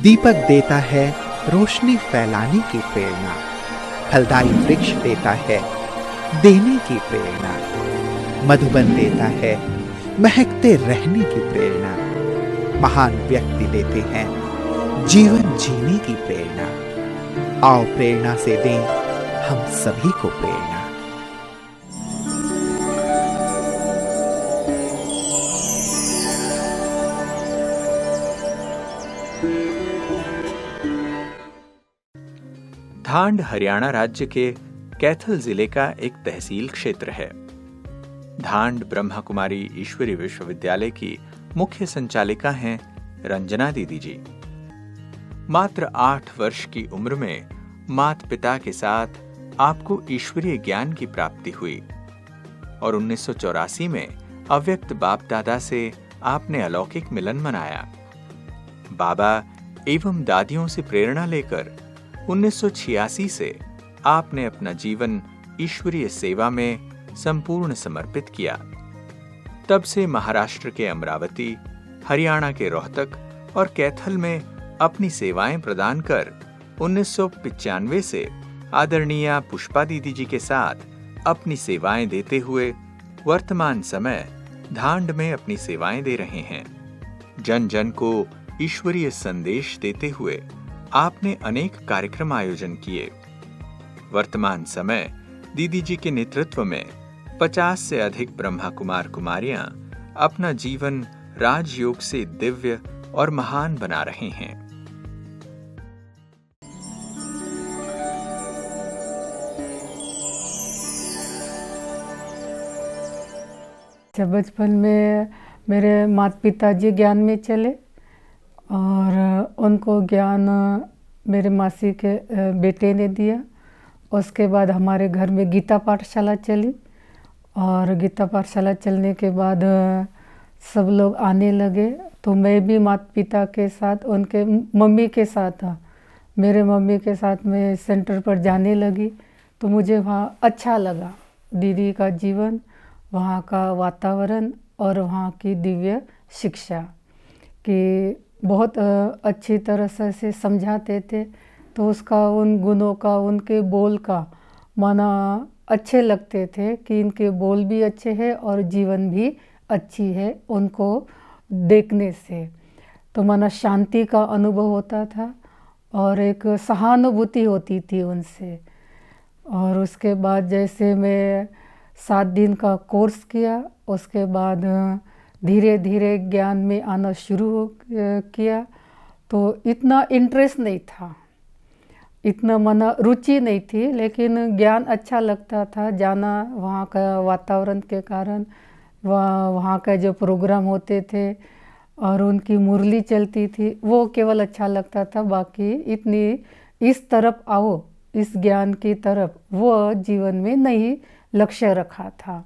दीपक देता है रोशनी फैलाने की प्रेरणा, फलदायी वृक्ष देता है देने की प्रेरणा, मधुबन देता है महकते रहने की प्रेरणा, महान व्यक्ति देते हैं जीवन जीने की प्रेरणा। आओ प्रेरणा से दें हम सभी को प्रेरणा। धांड हरियाणा राज्य के कैथल जिले का एक तहसील क्षेत्र है। धांड ब्रह्मा कुमारी ईश्वरी विश्वविद्यालय की मुख्य संचालिका हैं रंजना दीदी जी। मात्र 8 वर्ष की उम्र में माता पिता के साथ आपको ईश्वरीय ज्ञान की प्राप्ति हुई और 1984 में अव्यक्त बाप दादा से आपने अलौकिक मिलन मनाया। बाबा एवं दादियों से प्रेरणा लेकर 1986 से आपने अपना जीवन ईश्वरीय सेवा में संपूर्ण समर्पित किया। तब से महाराष्ट्र के अमरावती, हरियाणा के रोहतक और कैथल में अपनी सेवाएं प्रदान कर 1995 से आदरणीय पुष्पा दीदी जी के साथ अपनी सेवाएं देते हुए वर्तमान समय धांड में अपनी सेवाएं दे रहे हैं। जन जन को ईश्वरीय संदेश देते हुए आपने अनेक कार्यक्रम आयोजन किए। वर्तमान समय दीदी जी के नेतृत्व में 50 से अधिक ब्रह्मा कुमार कुमारियां अपना जीवन राजयोग से दिव्य और महान बना रहे हैं। जब बचपन में मेरे माता पिता जी ज्ञान में चले और उनको ज्ञान मेरे मासी के बेटे ने दिया। उसके बाद हमारे घर में गीता पाठशाला चली और गीता पाठशाला चलने के बाद सब लोग आने लगे, तो मैं भी माता पिता के साथ उनके मम्मी के साथ मेरे मम्मी के साथ मैं सेंटर पर जाने लगी। तो मुझे वहाँ अच्छा लगा, दीदी का जीवन, वहाँ का वातावरण और वहाँ की दिव्य शिक्षा कि बहुत अच्छी तरह से समझाते थे। तो उसका उन गुणों का, उनके बोल का माना अच्छे लगते थे कि इनके बोल भी अच्छे हैं और जीवन भी अच्छी है उनको देखने से। तो माना शांति का अनुभव होता था और एक सहानुभूति होती थी उनसे। और उसके बाद जैसे मैं 7 दिन का कोर्स किया, उसके बाद धीरे धीरे ज्ञान में आना शुरू किया। तो इतना इंटरेस्ट नहीं था, इतना मना रुचि नहीं थी, लेकिन ज्ञान अच्छा लगता था जाना। वहाँ का वातावरण के कारण, वहाँ का जो प्रोग्राम होते थे और उनकी मुरली चलती थी, वो केवल अच्छा लगता था। बाकी इतनी इस तरफ आओ, इस ज्ञान की तरफ, वो जीवन में नहीं लक्ष्य रखा था।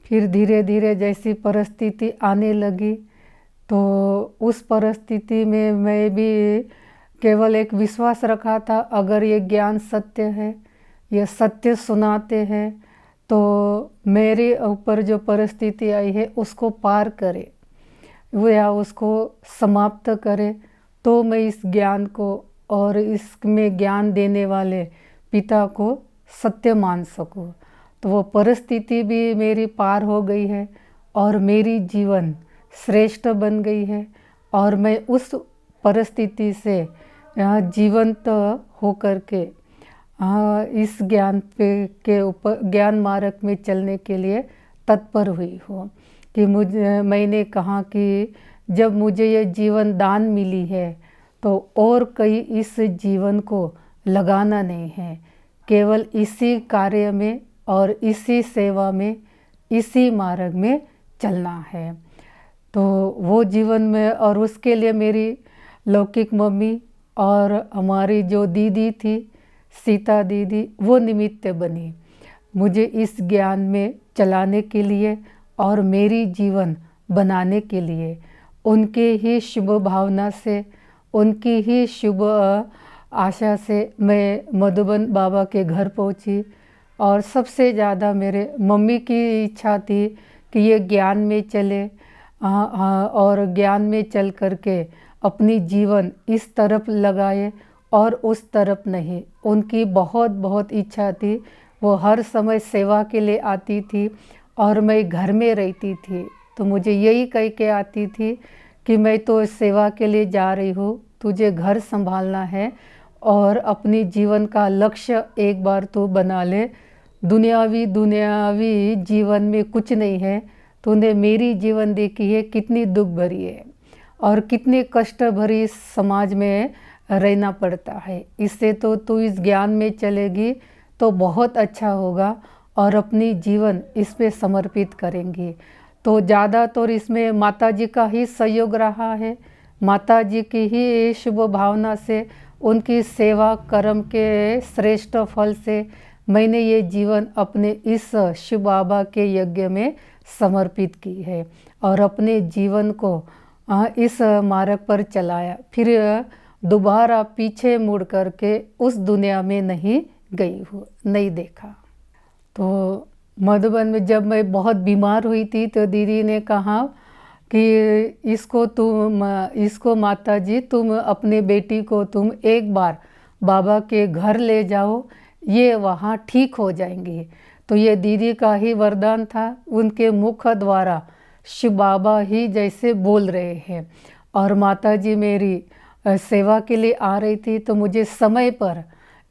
फिर धीरे धीरे जैसी परिस्थिति आने लगी, तो उस परिस्थिति में मैं भी केवल एक विश्वास रखा था, अगर ये ज्ञान सत्य है, ये सत्य सुनाते हैं, तो मेरे ऊपर जो परिस्थिति आई है उसको पार करे, वो या उसको समाप्त करे, तो मैं इस ज्ञान को और इसमें ज्ञान देने वाले पिता को सत्य मान सकूं। तो वो परिस्थिति भी मेरी पार हो गई है और मेरी जीवन श्रेष्ठ बन गई है और मैं उस परिस्थिति से जीवंत होकर के इस ज्ञान के ऊपर ज्ञान मार्ग में चलने के लिए तत्पर हुई हूँ। कि मैंने कहा कि जब मुझे ये जीवन दान मिली है तो और कहीं इस जीवन को लगाना नहीं है, केवल इसी कार्य में और इसी सेवा में, इसी मार्ग में चलना है। तो वो जीवन में, और उसके लिए मेरी लौकिक मम्मी और हमारी जो दीदी थी सीता दीदी, वो निमित्त बनी मुझे इस ज्ञान में चलाने के लिए और मेरी जीवन बनाने के लिए। उनके ही शुभ भावना से, उनकी ही शुभ आशा से मैं मधुबन बाबा के घर पहुंची। और सबसे ज़्यादा मेरे मम्मी की इच्छा थी कि ये ज्ञान में चले और ज्ञान में चल करके अपनी जीवन इस तरफ लगाए और उस तरफ नहीं। उनकी बहुत बहुत इच्छा थी, वो हर समय सेवा के लिए आती थी और मैं घर में रहती थी। तो मुझे यही कह के आती थी कि मैं तो सेवा के लिए जा रही हूँ, तुझे घर संभालना है और अपनी जीवन का लक्ष्य एक बार तो बना ले। दुनियावी जीवन में कुछ नहीं है। तूने मेरी जीवन देखी है, कितनी दुख भरी है और कितने कष्ट भरी समाज में रहना पड़ता है। इससे तो तू इस ज्ञान में चलेगी तो बहुत अच्छा होगा और अपनी जीवन इस पे समर्पित करेंगी। तो ज़्यादातर इसमें माता जी का ही सहयोग रहा है। माता जी की ही शुभ भावना से, उनकी सेवा कर्म के श्रेष्ठ फल से मैंने ये जीवन अपने इस शिव बाबा के यज्ञ में समर्पित की है और अपने जीवन को इस मार्ग पर चलाया। फिर दोबारा पीछे मुड़ करके उस दुनिया में नहीं गई हूँ, नहीं देखा। तो मधुबन में जब मैं बहुत बीमार हुई थी तो दीदी ने कहा कि इसको माता जी तुम अपने बेटी को तुम एक बार बाबा के घर ले जाओ, ये वहाँ ठीक हो जाएंगी। तो ये दीदी का ही वरदान था, उनके मुख द्वारा शिव बाबा ही जैसे बोल रहे हैं। और माता जी मेरी सेवा के लिए आ रही थी तो मुझे समय पर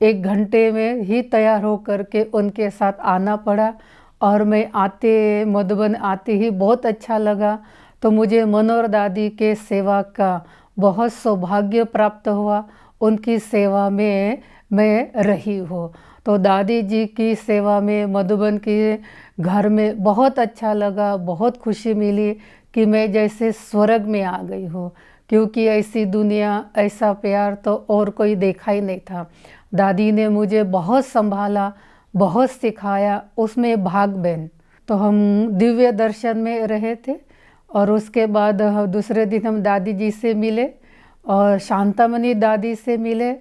1 घंटे में ही तैयार हो करके उनके साथ आना पड़ा। और मैं मधुबन आते ही बहुत अच्छा लगा। तो मुझे मनोहर दादी के सेवा का बहुत सौभाग्य प्राप्त हुआ, उनकी सेवा में मैं रही हूँ। तो दादी जी की सेवा में मधुबन के घर में बहुत अच्छा लगा, बहुत खुशी मिली कि मैं जैसे स्वर्ग में आ गई हूँ, क्योंकि ऐसी दुनिया, ऐसा प्यार तो और कोई देखा ही नहीं था। दादी ने मुझे बहुत संभाला, बहुत सिखाया, उसमें भाग बहन। तो हम दिव्य दर्शन में रहे थे और उसके बाद दूसरे दिन हम दादी जी से मिले और शांतामणि दादी से मिले।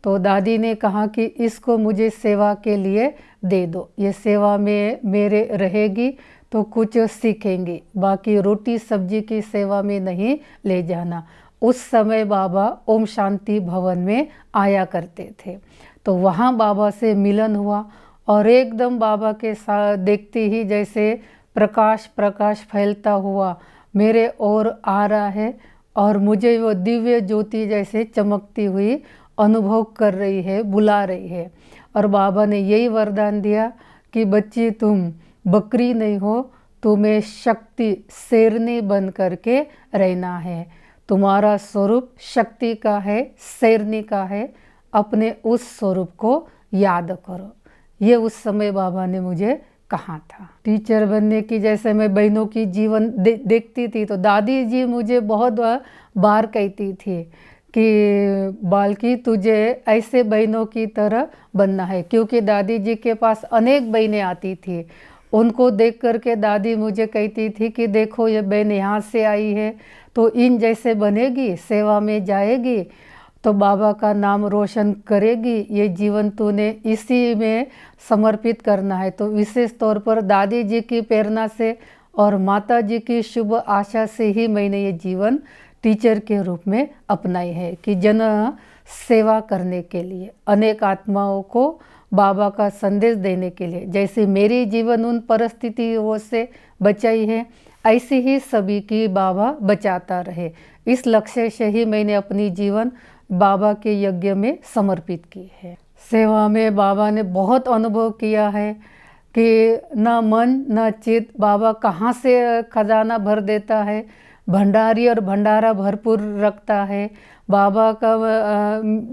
तो दादी ने कहा कि इसको मुझे सेवा के लिए दे दो, ये सेवा में मेरे रहेगी तो कुछ सीखेंगी, बाकी रोटी सब्जी की सेवा में नहीं ले जाना। उस समय बाबा ओम शांति भवन में आया करते थे। तो वहाँ बाबा से मिलन हुआ और एकदम बाबा के साथ देखते ही जैसे प्रकाश फैलता हुआ मेरे ओर आ रहा है और मुझे वो दिव्य ज्योति जैसे चमकती हुई अनुभव कर रही है, बुला रही है। और बाबा ने यही वरदान दिया कि बच्ची तुम बकरी नहीं हो, तुम्हें शक्ति शेरनी बन करके रहना है। तुम्हारा स्वरूप शक्ति का है, शेरनी का है, अपने उस स्वरूप को याद करो। ये उस समय बाबा ने मुझे कहा था। टीचर बनने की जैसे मैं बहनों की जीवन देखती थी तो दादी जी मुझे बहुत बार कहती थी कि बालकी तुझे ऐसे बहनों की तरह बनना है, क्योंकि दादी जी के पास अनेक बहनें आती थी। उनको देख करके दादी मुझे कहती थी कि देखो ये बहन यहाँ से आई है तो इन जैसे बनेगी, सेवा में जाएगी तो बाबा का नाम रोशन करेगी, ये जीवन तूने इसी में समर्पित करना है। तो विशेष तौर पर दादी जी की प्रेरणा से और माता जी की शुभ आशा से ही मैंने ये जीवन टीचर के रूप में अपनाई है कि जन सेवा करने के लिए, अनेक आत्माओं को बाबा का संदेश देने के लिए। जैसे मेरी जीवन उन परिस्थितियों से बचाई है, ऐसी ही सभी की बाबा बचाता रहे। इस लक्ष्य से ही मैंने अपनी जीवन बाबा के यज्ञ में समर्पित की है। सेवा में बाबा ने बहुत अनुभव किया है कि न मन न चित, बाबा कहाँ से खजाना भर देता है, भंडारी और भंडारा भरपूर रखता है। बाबा का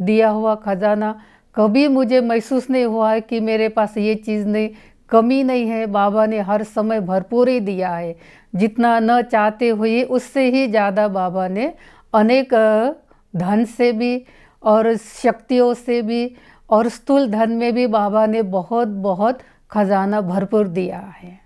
दिया हुआ खजाना कभी मुझे महसूस नहीं हुआ है कि मेरे पास ये चीज़ नहीं, कमी नहीं है। बाबा ने हर समय भरपूर ही दिया है, जितना न चाहते हुए उससे ही ज़्यादा बाबा ने अनेक धन से भी और शक्तियों से भी और स्थूल धन में भी बाबा ने बहुत बहुत खजाना भरपूर दिया है।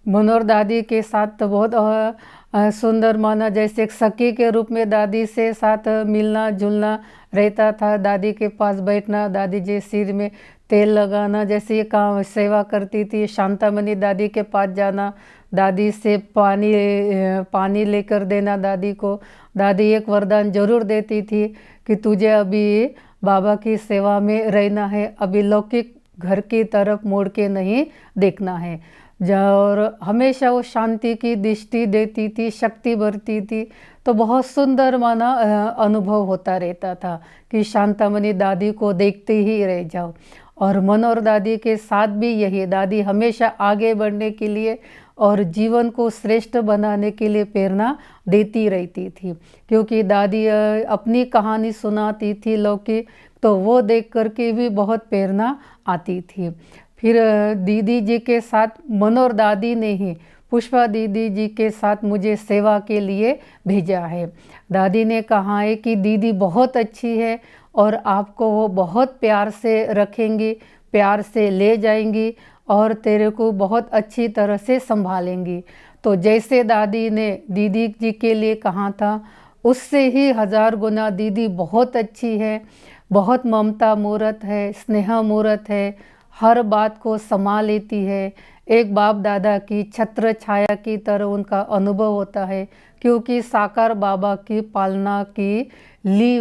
मनोहर दादी के साथ तो बहुत सुंदर माना, जैसे एक सखी के रूप में दादी से साथ मिलना जुलना रहता था। दादी के पास बैठना, दादी जी सिर में तेल लगाना, जैसे ये काम सेवा करती थी। शांतामणि दादी के पास जाना, दादी से पानी लेकर देना दादी को। दादी एक वरदान जरूर देती थी कि तुझे अभी बाबा की सेवा में रहना है, अभी लौकिक घर की तरफ मुड़ के नहीं देखना है। और हमेशा वो शांति की दृष्टि देती थी, शक्ति भरती थी। तो बहुत सुंदर माना अनुभव होता रहता था कि शांतामणि दादी को देखते ही रह जाओ। और मनोहर दादी के साथ भी यही, दादी हमेशा आगे बढ़ने के लिए और जीवन को श्रेष्ठ बनाने के लिए प्रेरणा देती रहती थी। क्योंकि दादी अपनी कहानी सुनाती थी लौकिक, तो वो देख करके भी बहुत प्रेरणा आती थी। फिर दीदी जी के साथ मनोहर दादी ने ही पुष्पा दीदी जी के साथ मुझे सेवा के लिए भेजा है। दादी ने कहा है कि दीदी बहुत अच्छी है और आपको वो बहुत प्यार से रखेंगी, प्यार से ले जाएंगी और तेरे को बहुत अच्छी तरह से संभालेंगी। तो जैसे दादी ने दीदी जी के लिए कहा था, उससे ही 1000 गुना दीदी बहुत अच्छी है, बहुत ममता मूर्त है, स्नेह मूर्त है, हर बात को समा लेती है। एक बाप दादा की छत्र छाया की तरह उनका अनुभव होता है, क्योंकि साकार बाबा की पालना की ली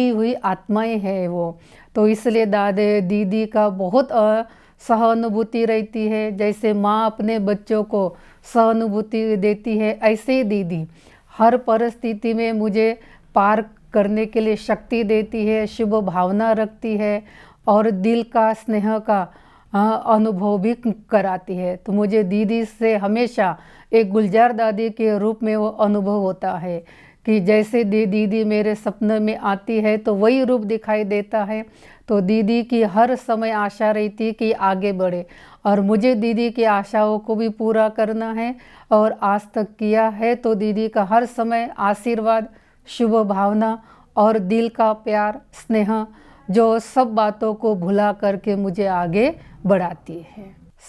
हुई आत्माएं हैं वो। तो इसलिए दीदी का बहुत सहानुभूति रहती है। जैसे माँ अपने बच्चों को सहानुभूति देती है, ऐसे ही दीदी हर परिस्थिति में मुझे पार करने के लिए शक्ति देती है, शुभ भावना रखती है और दिल का स्नेह का अनुभव भी कराती है। तो मुझे दीदी से हमेशा एक गुलजार दादी के रूप में वो अनुभव होता है कि जैसे दीदी मेरे सपने में आती है तो वही रूप दिखाई देता है। तो दीदी की हर समय आशा रहती कि आगे बढ़े, और मुझे दीदी की आशाओं को भी पूरा करना है और आज तक किया है। तो दीदी का हर समय आशीर्वाद, शुभ भावना और दिल का प्यार, स्नेह, जो सब बातों को भुला करके मुझे आगे बढ़ाती है।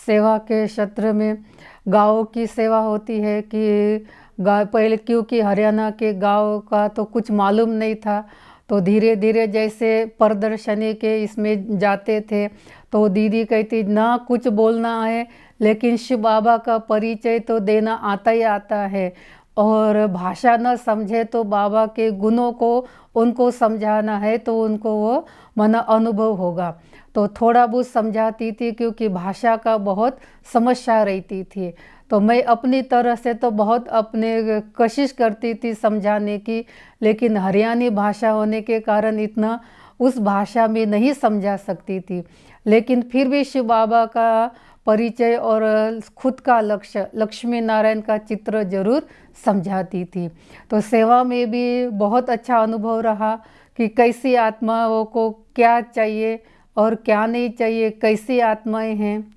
सेवा के क्षेत्र में गाँव की सेवा होती है कि पहले क्योंकि हरियाणा के गाँव का तो कुछ मालूम नहीं था, तो धीरे धीरे जैसे प्रदर्शनी के इसमें जाते थे तो दीदी कहती ना कुछ बोलना है, लेकिन शिव बाबा का परिचय तो देना आता ही आता है, और भाषा न समझे तो बाबा के गुणों को उनको समझाना है तो उनको वो माना अनुभव होगा। तो थोड़ा बहुत समझाती थी, क्योंकि भाषा का बहुत समस्या रहती थी। तो मैं अपनी तरह से तो बहुत अपने कोशिश करती थी समझाने की, लेकिन हरियाणी भाषा होने के कारण इतना उस भाषा में नहीं समझा सकती थी। लेकिन फिर भी शिव बाबा का परिचय और खुद का लक्ष्य, लक्ष्मी नारायण का चित्र जरूर समझाती थी। तो सेवा में भी बहुत अच्छा अनुभव रहा कि कैसी आत्माओं को क्या चाहिए और क्या नहीं चाहिए, कैसी आत्माएं हैं,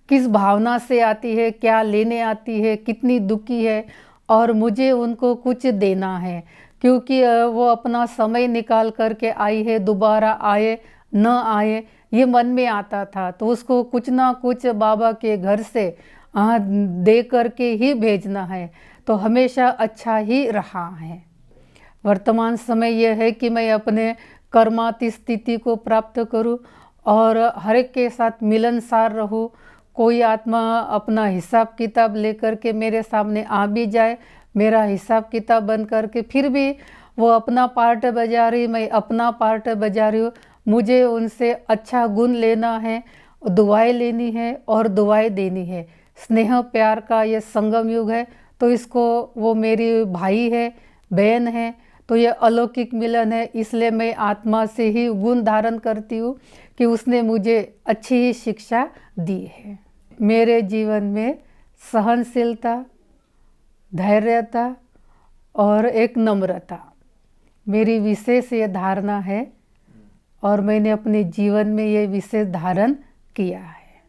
किस भावना से आती है, क्या लेने आती है, कितनी दुखी है, और मुझे उनको कुछ देना है, क्योंकि वो अपना समय निकाल करके आई है, दोबारा आए न आए ये मन में आता था। तो उसको कुछ ना कुछ बाबा के घर से दे करके ही भेजना है। तो हमेशा अच्छा ही रहा है। वर्तमान समय यह है कि मैं अपने कर्माती स्थिति को प्राप्त करूं और हर एक के साथ मिलनसार रहूं। कोई आत्मा अपना हिसाब किताब लेकर के मेरे सामने आ भी जाए, मेरा हिसाब किताब बन करके फिर भी वो अपना पार्ट बजा रही, मैं अपना पार्ट बजा रही हूँ, मुझे उनसे अच्छा गुण लेना है, दुआएं लेनी है और दुआएं देनी है। स्नेह प्यार का ये संगम युग है, तो इसको वो मेरी भाई है, बहन है, तो ये अलौकिक मिलन है। इसलिए मैं आत्मा से ही गुण धारण करती हूँ कि उसने मुझे अच्छी ही शिक्षा दी है। मेरे जीवन में सहनशीलता, धैर्यता और एक नम्रता मेरी विशेष ये धारणा है, और मैंने अपने जीवन में ये विशेष धारण किया है।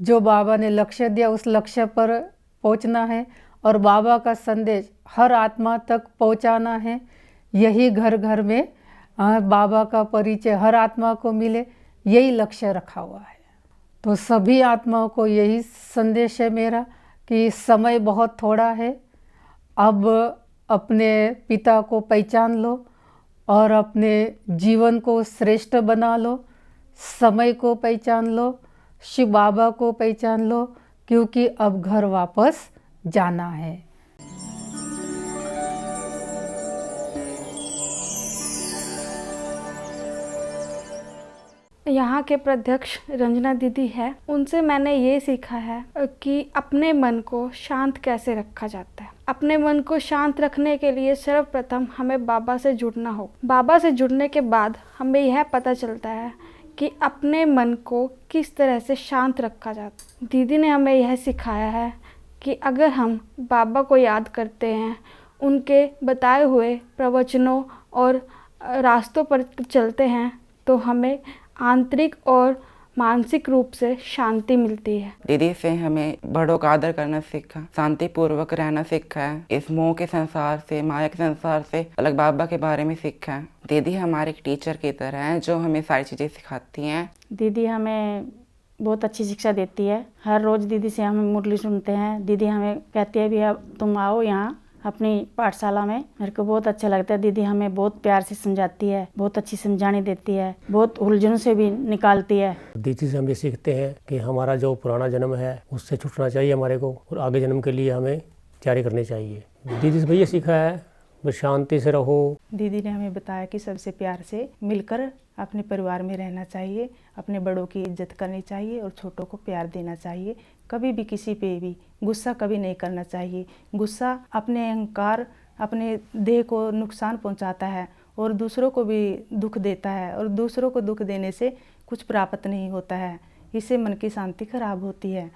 जो बाबा ने लक्ष्य दिया उस लक्ष्य पर पहुंचना है और बाबा का संदेश हर आत्मा तक पहुंचाना है। यही घर घर में बाबा का परिचय हर आत्मा को मिले, यही लक्ष्य रखा हुआ है। तो सभी आत्माओं को यही संदेश है मेरा कि समय बहुत थोड़ा है। अब अपने पिता को पहचान लो और अपने जीवन को श्रेष्ठ बना लो। समय को पहचान लो, शिव बाबा को पहचान लो, क्योंकि अब घर वापस जाना है। यहाँ के प्रध्यक्ष रंजना दीदी है, उनसे मैंने ये सीखा है कि अपने मन को शांत कैसे रखा जाता है। अपने मन को शांत रखने के लिए सर्वप्रथम हमें बाबा से जुड़ना हो। बाबा से जुड़ने के बाद हमें यह पता चलता है कि अपने मन को किस तरह से शांत रखा जाता है। दीदी ने हमें यह सिखाया है कि अगर हम बाबा को याद करते हैं, उनके बताए हुए प्रवचनों और रास्तों पर चलते हैं, तो हमें आंतरिक और मानसिक रूप से शांति मिलती है। दीदी से हमें बड़ों का आदर करना सीखा, शांति पूर्वक रहना सीखा है। इस मोह के संसार से, माया के संसार से अलग बाबा के बारे में सीखा है। दीदी हमारे एक टीचर की तरह हैं जो हमें सारी चीज़ें सिखाती हैं। दीदी हमें बहुत अच्छी शिक्षा देती है। हर रोज़ दीदी से हम मुरली सुनते हैं। दीदी हमें कहती है भी अब तुम आओ यहाँ अपनी पाठशाला में। मेरे को बहुत अच्छा लगता है। दीदी हमें बहुत प्यार से समझाती है, बहुत अच्छी समझाने देती है, बहुत उलझनों से भी निकालती है। दीदी से हम ये सीखते हैं कि हमारा जो पुराना जन्म है उससे छूटना चाहिए हमारे को, और आगे जन्म के लिए हमें तैयारी करनी चाहिए। दीदी से भैया सीखा है बस शांति से रहो। दीदी ने हमें बताया कि सबसे प्यार से मिलकर अपने परिवार में रहना चाहिए, अपने बड़ों की इज्जत करनी चाहिए और छोटों को प्यार देना चाहिए। कभी भी किसी पे भी गुस्सा कभी नहीं करना चाहिए। गुस्सा अपने अहंकार, अपने देह को नुकसान पहुंचाता है और दूसरों को भी दुख देता है, और दूसरों को दुख देने से कुछ प्राप्त नहीं होता है। इससे मन की शांति खराब होती है।